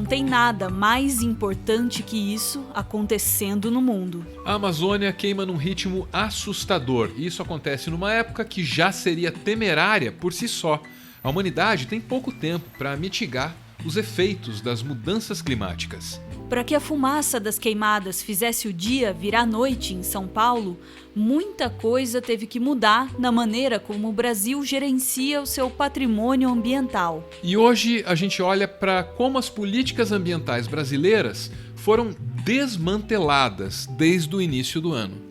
não tem nada mais importante que isso acontecendo no mundo. A Amazônia queima num ritmo assustador, e isso acontece numa época que já seria temerária por si só. A humanidade tem pouco tempo para mitigar os efeitos das mudanças climáticas. Para que a fumaça das queimadas fizesse o dia virar noite em São Paulo, muita coisa teve que mudar na maneira como o Brasil gerencia o seu patrimônio ambiental. E hoje a gente olha para como as políticas ambientais brasileiras foram desmanteladas desde o início do ano.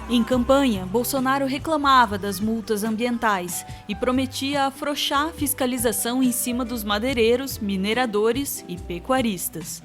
Em campanha, Bolsonaro reclamava das multas ambientais e prometia afrouxar a fiscalização em cima dos madeireiros, mineradores e pecuaristas.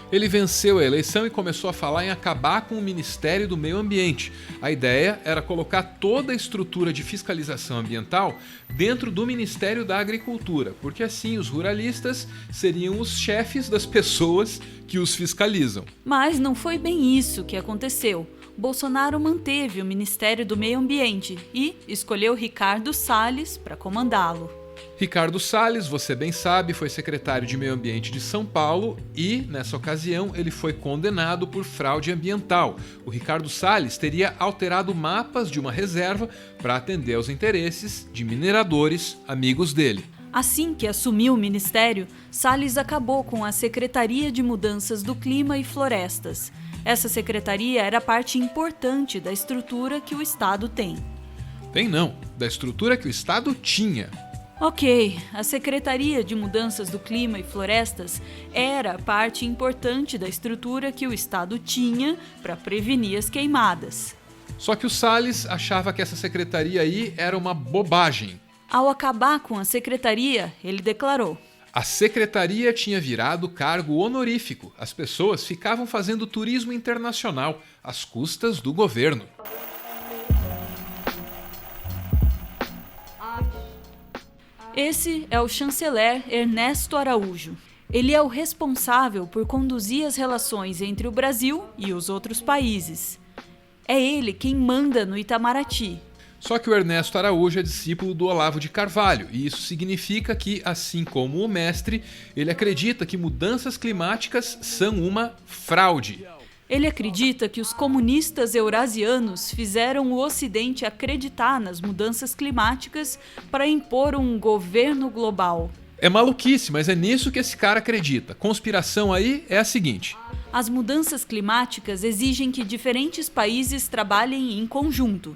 Ele venceu a eleição e começou a falar em acabar com o Ministério do Meio Ambiente. A ideia era colocar toda a estrutura de fiscalização ambiental dentro do Ministério da Agricultura, porque assim os ruralistas seriam os chefes das pessoas que os fiscalizam. Mas não foi bem isso que aconteceu. Bolsonaro manteve o Ministério do Meio Ambiente e escolheu Ricardo Salles para comandá-lo. Ricardo Salles, você bem sabe, foi secretário de Meio Ambiente de São Paulo e, nessa ocasião, ele foi condenado por fraude ambiental. O Ricardo Salles teria alterado mapas de uma reserva para atender aos interesses de mineradores amigos dele. Assim que assumiu o ministério, Salles acabou com a Secretaria de Mudanças do Clima e Florestas. Essa secretaria era parte importante da estrutura que o Estado tem. Tem não, da estrutura que o Estado tinha. Ok, a Secretaria de Mudanças do Clima e Florestas era parte importante da estrutura que o Estado tinha para prevenir as queimadas. Só que o Salles achava que essa secretaria aí era uma bobagem. Ao acabar com a secretaria, ele declarou: a secretaria tinha virado cargo honorífico. As pessoas ficavam fazendo turismo internacional às custas do governo. Esse é o chanceler Ernesto Araújo. Ele é o responsável por conduzir as relações entre o Brasil e os outros países. É ele quem manda no Itamaraty. Só que o Ernesto Araújo é discípulo do Olavo de Carvalho, e isso significa que, assim como o mestre, ele acredita que mudanças climáticas são uma fraude. Ele acredita que os comunistas eurasianos fizeram o Ocidente acreditar nas mudanças climáticas para impor um governo global. É maluquice, mas é nisso que esse cara acredita. Conspiração aí é a seguinte: as mudanças climáticas exigem que diferentes países trabalhem em conjunto.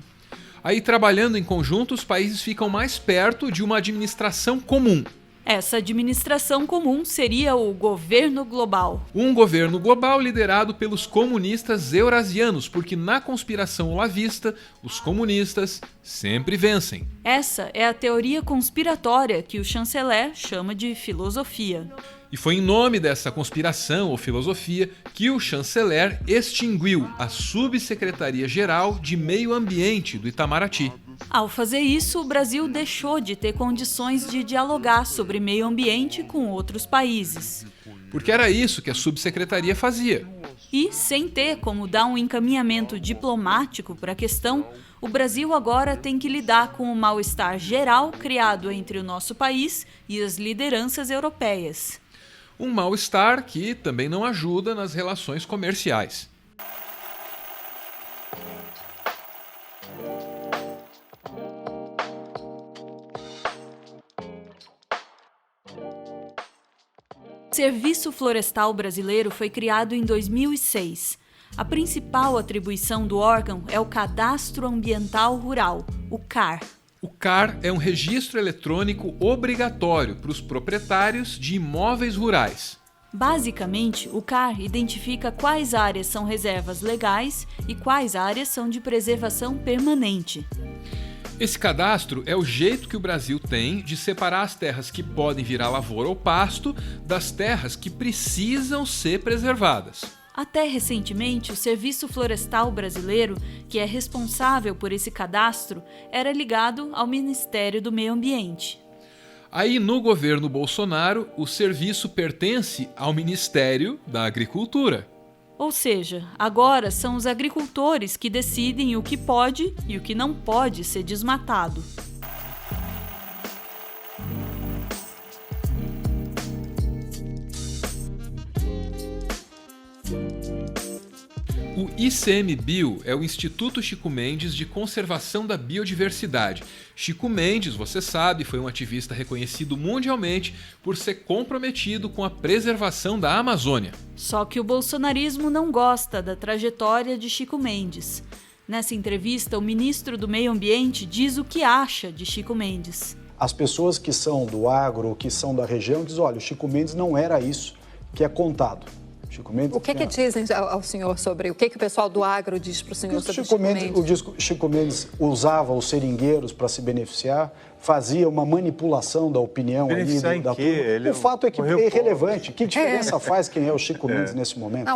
Aí, trabalhando em conjunto, os países ficam mais perto de uma administração comum. Essa administração comum seria o governo global. Um governo global liderado pelos comunistas eurasianos, porque na conspiração olavista, os comunistas sempre vencem. Essa é a teoria conspiratória que o chanceler chama de filosofia. E foi em nome dessa conspiração ou filosofia que o chanceler extinguiu a Subsecretaria-Geral de Meio Ambiente do Itamaraty. Ao fazer isso, o Brasil deixou de ter condições de dialogar sobre meio ambiente com outros países. Porque era isso que a subsecretaria fazia. E, sem ter como dar um encaminhamento diplomático para a questão, o Brasil agora tem que lidar com o mal-estar geral criado entre o nosso país e as lideranças europeias. Um mal-estar que também não ajuda nas relações comerciais. O Serviço Florestal Brasileiro foi criado em 2006. A principal atribuição do órgão é o Cadastro Ambiental Rural, o CAR. O CAR é um registro eletrônico obrigatório para os proprietários de imóveis rurais. Basicamente, o CAR identifica quais áreas são reservas legais e quais áreas são de preservação permanente. Esse cadastro é o jeito que o Brasil tem de separar as terras que podem virar lavoura ou pasto das terras que precisam ser preservadas. Até recentemente, o Serviço Florestal Brasileiro, que é responsável por esse cadastro, era ligado ao Ministério do Meio Ambiente. Aí, no governo Bolsonaro, o serviço pertence ao Ministério da Agricultura. Ou seja, agora são os agricultores que decidem o que pode e o que não pode ser desmatado. O ICMBio é o Instituto Chico Mendes de Conservação da Biodiversidade. Chico Mendes, você sabe, foi um ativista reconhecido mundialmente por ser comprometido com a preservação da Amazônia. Só que o bolsonarismo não gosta da trajetória de Chico Mendes. Nessa entrevista, o ministro do Meio Ambiente diz o que acha de Chico Mendes. As pessoas que são do agro, que são da região, dizem, olha, o Chico Mendes não era isso que é contado. Chico Mendes, o que dizem ao senhor sobre o que o pessoal do agro diz para o senhor sobre Chico Mendes? O Chico Mendes usava os seringueiros para se beneficiar, fazia uma manipulação da opinião ali. O fato é que é irrelevante. Que diferença faz quem é o Chico Mendes nesse momento?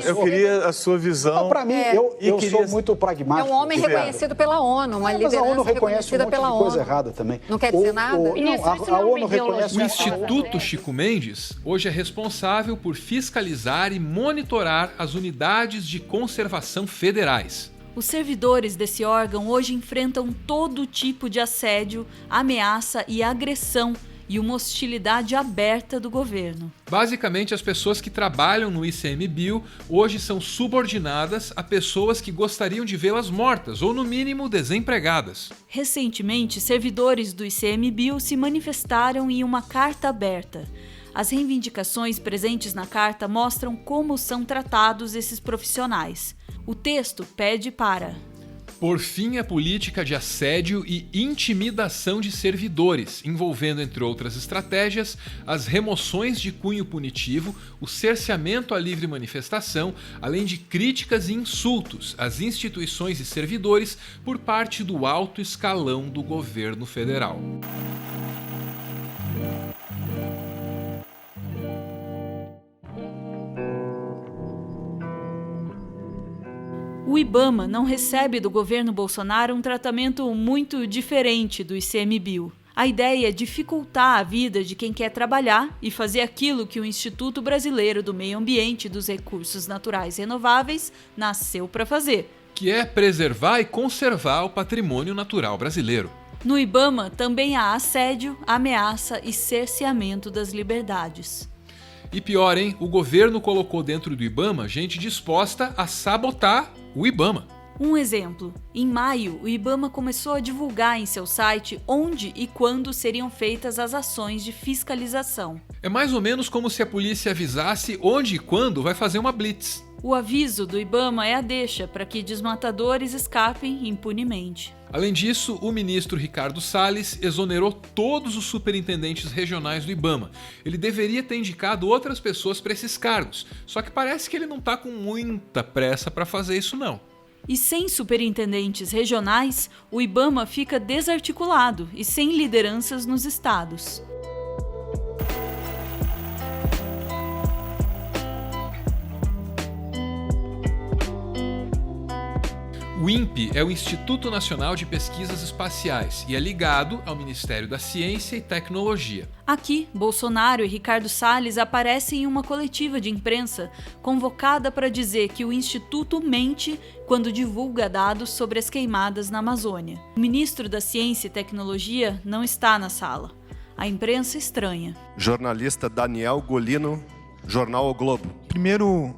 Eu queria a sua visão. Para mim, eu sou muito pragmático. É um homem reconhecido pela ONU, uma liderança mas a ONU reconhece reconhecida pela ONU. Coisa errada também. Não quer dizer nada? A ONU reconhece... O Instituto Chico Mendes hoje é responsável por fiscalizar e monitorar as unidades de conservação federais. Os servidores desse órgão hoje enfrentam todo tipo de assédio, ameaça e agressão e uma hostilidade aberta do governo. Basicamente, as pessoas que trabalham no ICMBio hoje são subordinadas a pessoas que gostariam de vê-las mortas ou, no mínimo, desempregadas. Recentemente, servidores do ICMBio se manifestaram em uma carta aberta. As reivindicações presentes na carta mostram como são tratados esses profissionais. O texto pede para por fim à política de assédio e intimidação de servidores, envolvendo, entre outras estratégias, as remoções de cunho punitivo, o cerceamento à livre manifestação, além de críticas e insultos às instituições e servidores por parte do alto escalão do governo federal. O IBAMA não recebe do governo Bolsonaro um tratamento muito diferente do ICMBio. A ideia é dificultar a vida de quem quer trabalhar e fazer aquilo que o Instituto Brasileiro do Meio Ambiente e dos Recursos Naturais Renováveis nasceu para fazer, que é preservar e conservar o patrimônio natural brasileiro. No IBAMA também há assédio, ameaça e cerceamento das liberdades. E pior, hein? O governo colocou dentro do IBAMA gente disposta a sabotar o IBAMA. Um exemplo. Em maio, o IBAMA começou a divulgar em seu site onde e quando seriam feitas as ações de fiscalização. É mais ou menos como se a polícia avisasse onde e quando vai fazer uma blitz. O aviso do IBAMA é a deixa para que desmatadores escapem impunemente. Além disso, o ministro Ricardo Salles exonerou todos os superintendentes regionais do IBAMA. Ele deveria ter indicado outras pessoas para esses cargos, só que parece que ele não está com muita pressa para fazer isso não. E sem superintendentes regionais, o IBAMA fica desarticulado e sem lideranças nos estados. O INPE é o Instituto Nacional de Pesquisas Espaciais e é ligado ao Ministério da Ciência e Tecnologia. Aqui, Bolsonaro e Ricardo Salles aparecem em uma coletiva de imprensa convocada para dizer que o Instituto mente quando divulga dados sobre as queimadas na Amazônia. O ministro da Ciência e Tecnologia não está na sala. A imprensa estranha. Jornalista Daniel Golino, Jornal O Globo. Primeiro,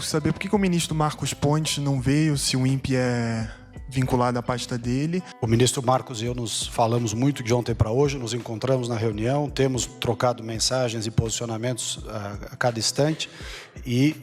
saber por que o ministro Marcos Pontes não veio, se o INPE é vinculado à pasta dele. O ministro Marcos e eu nos falamos muito de ontem para hoje, nos encontramos na reunião, temos trocado mensagens e posicionamentos a cada instante e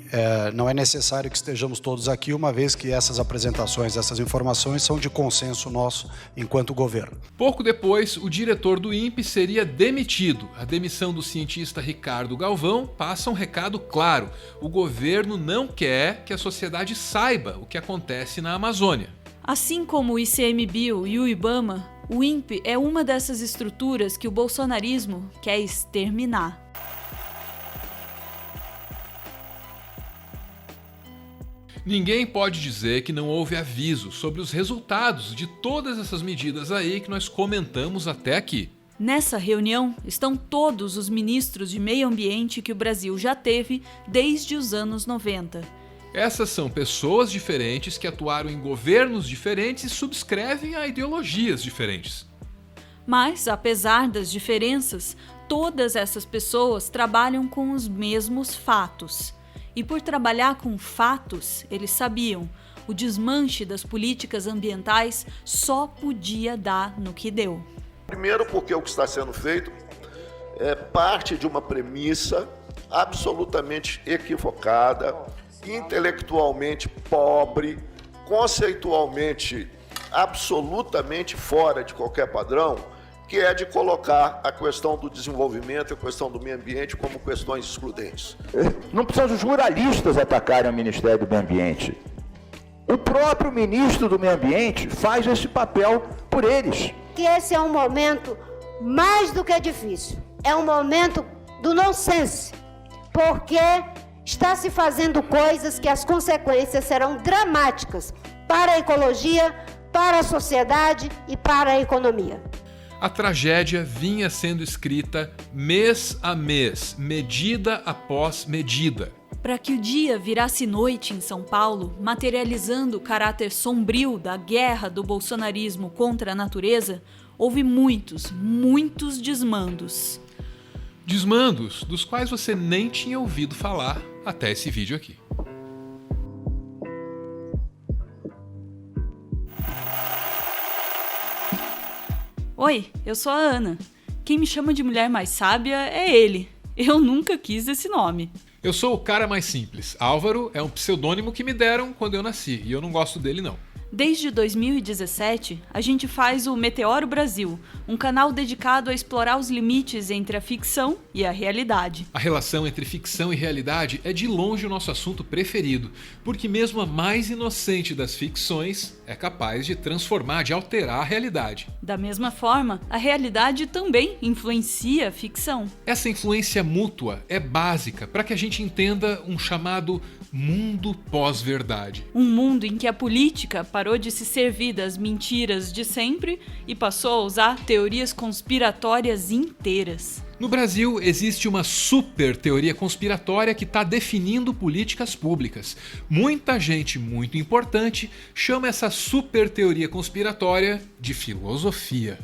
não é necessário que estejamos todos aqui, uma vez que essas apresentações, essas informações são de consenso nosso enquanto governo. Pouco depois, o diretor do INPE seria demitido. A demissão do cientista Ricardo Galvão passa um recado claro: o governo não quer que a sociedade saiba o que acontece na Amazônia. Assim como o ICMBio e o IBAMA, o INPE é uma dessas estruturas que o bolsonarismo quer exterminar. Ninguém pode dizer que não houve aviso sobre os resultados de todas essas medidas aí que nós comentamos até aqui. Nessa reunião estão todos os ministros de meio ambiente que o Brasil já teve desde os anos 90. Essas são pessoas diferentes que atuaram em governos diferentes e subscrevem a ideologias diferentes. Mas, apesar das diferenças, todas essas pessoas trabalham com os mesmos fatos. E por trabalhar com fatos, eles sabiam, o desmanche das políticas ambientais só podia dar no que deu. Primeiro, porque o que está sendo feito é parte de uma premissa absolutamente equivocada, intelectualmente pobre, conceitualmente absolutamente fora de qualquer padrão, que é de colocar a questão do desenvolvimento e a questão do meio ambiente como questões excludentes. Não precisam os ruralistas atacarem o Ministério do Meio Ambiente. O próprio ministro do Meio Ambiente faz esse papel por eles. Que esse é um momento mais do que difícil. É um momento do nonsense, porque está se fazendo coisas que as consequências serão dramáticas para a ecologia, para a sociedade e para a economia. A tragédia vinha sendo escrita mês a mês, medida após medida. Para que o dia virasse noite em São Paulo, materializando o caráter sombrio da guerra do bolsonarismo contra a natureza, houve muitos desmandos. Desmandos dos quais você nem tinha ouvido falar até esse vídeo aqui. Oi, eu sou a Ana. Quem me chama de mulher mais sábia é ele. Eu nunca quis esse nome. Eu sou o cara mais simples. Álvaro é um pseudônimo que me deram quando eu nasci, e eu não gosto dele não. Desde 2017, a gente faz o Meteoro Brasil, um canal dedicado a explorar os limites entre a ficção e a realidade. A relação entre ficção e realidade é de longe o nosso assunto preferido, porque mesmo a mais inocente das ficções é capaz de transformar, de alterar a realidade. Da mesma forma, a realidade também influencia a ficção. Essa influência mútua é básica para que a gente entenda um chamado mundo pós-verdade. Um mundo em que a política parou de se servir das mentiras de sempre e passou a usar teorias conspiratórias inteiras. No Brasil, existe uma super teoria conspiratória que está definindo políticas públicas. Muita gente muito importante chama essa super teoria conspiratória de filosofia.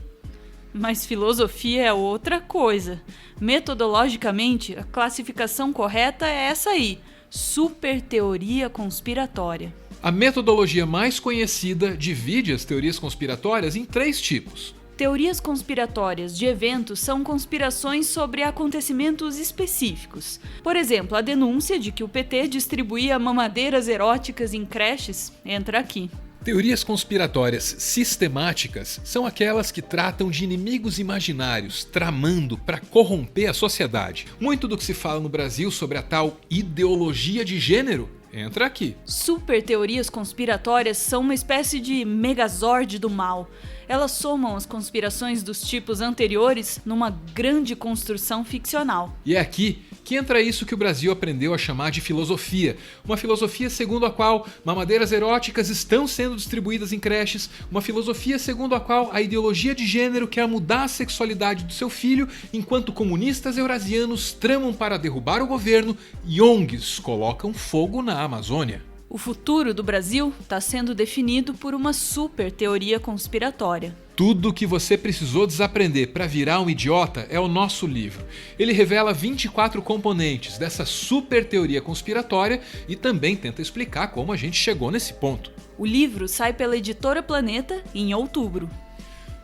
Mas filosofia é outra coisa. Metodologicamente, a classificação correta é essa aí: super teoria conspiratória. A metodologia mais conhecida divide as teorias conspiratórias em 3 tipos. Teorias conspiratórias de eventos são conspirações sobre acontecimentos específicos. Por exemplo, a denúncia de que o PT distribuía mamadeiras eróticas em creches entra aqui. Teorias conspiratórias sistemáticas são aquelas que tratam de inimigos imaginários, tramando para corromper a sociedade. Muito do que se fala no Brasil sobre a tal ideologia de gênero entra aqui. Super teorias conspiratórias são uma espécie de megazord do mal. Elas somam as conspirações dos tipos anteriores numa grande construção ficcional. E é aqui que entra isso que o Brasil aprendeu a chamar de filosofia. Uma filosofia segundo a qual mamadeiras eróticas estão sendo distribuídas em creches. Uma filosofia segundo a qual a ideologia de gênero quer mudar a sexualidade do seu filho, enquanto comunistas eurasianos tramam para derrubar o governo e ONGs colocam fogo na Amazônia. O futuro do Brasil está sendo definido por uma super teoria conspiratória. Tudo o que você precisou desaprender para virar um idiota é o nosso livro. Ele revela 24 componentes dessa super teoria conspiratória e também tenta explicar como a gente chegou nesse ponto. O livro sai pela Editora Planeta em outubro.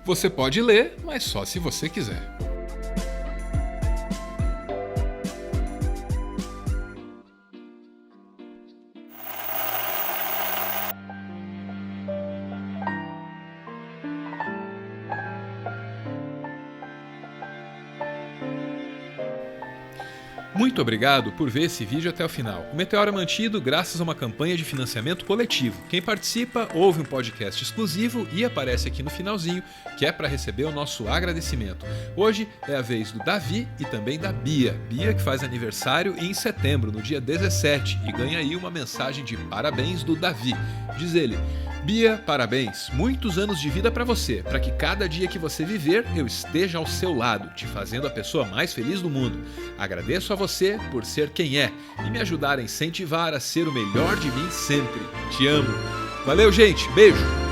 Você pode ler, mas só se você quiser. Muito obrigado por ver esse vídeo até o final. O Meteoro é mantido graças a uma campanha de financiamento coletivo. Quem participa ouve um podcast exclusivo e aparece aqui no finalzinho, que é para receber o nosso agradecimento. Hoje é a vez do Davi e também da Bia. Bia que faz aniversário em setembro, no dia 17, e ganha aí uma mensagem de parabéns do Davi. Diz ele: Bia, parabéns, muitos anos de vida para você, para que cada dia que você viver eu esteja ao seu lado, te fazendo a pessoa mais feliz do mundo. Agradeço a você por ser quem é e me ajudar a incentivar a ser o melhor de mim sempre. Te amo. Valeu, gente. Beijo.